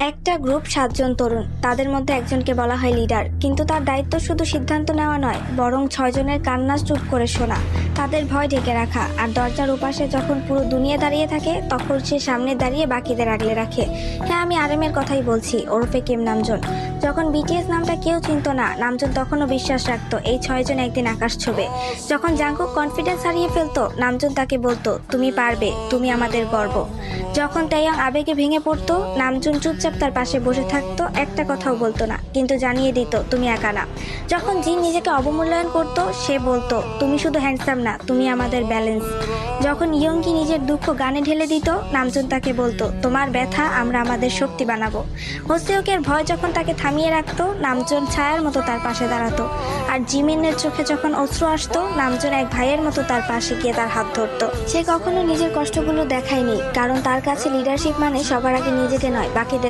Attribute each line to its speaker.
Speaker 1: একটা গ্রুপ 7 জন তরুণ, তাদের মধ্যে একজনকে বলা হয় লিডার, কিন্তু তার দায়িত্ব শুধু সিদ্ধান্ত নেওয়া নয়, বরং 6 জনের কান্না চুপ করে শোনা, তাদের ভয় ঢেকে রাখা, আর দরজার ওপাশে যখন পুরো দুনিয়া দাঁড়িয়ে থাকে তখন সে সামনে দাঁড়িয়ে বাকিদের আগলে রাখে। হ্যাঁ, আমি আরএমের কথাই বলছি, ওরফে কিম নামজুন। যখন বিটিএস নামটা কেউ চিনত না, নামজুন তখনও বিশ্বাস রাখতো এই 6 জন একদিন আকাশ ছোবে। যখন জাঙ্কুক কনফিডেন্স হারিয়ে ফেলতো, নামজুন তাকে বলতো, তুমি পারবে, তুমি আমাদের গর্ব। যখন তাইয়াং আবেগে ভেঙে পড়তো, নামজুন চুপচাপ তার পাশে বসে থাকতো, একটা কথাও বলতো না, কিন্তু জানিয়ে দিত তুমি একা না। যখন জিন নিজেকে অবমূল্যায়ন করতো, সে বলতো, তুমি শুধু হ্যান্ডসাম না, তুমি আমাদের ব্যালেন্স। যখন ইয়ঙ্কি নিজের দুঃখ গানে ঢেলে দিত, নামজুন তাকে বলতো, তোমার ব্যথা আমরা আমাদের শক্তি বানাবো। হোসেওকের ভয় যখন তাকে থামিয়ে রাখতো, নামজুন ছায়ার মতো তার পাশে দাঁড়াতো। আর জিমিনের চোখে যখন অশ্রু আসতো, নামজুন এক ভাইয়ের মতো তার পাশে গিয়ে তার হাত ধরতো। সে কখনো নিজের কষ্টগুলো দেখায়নি, কারণ তার কাছে লিডারশিপ মানে সবার আগে নিজেকে নয়, বাকিদের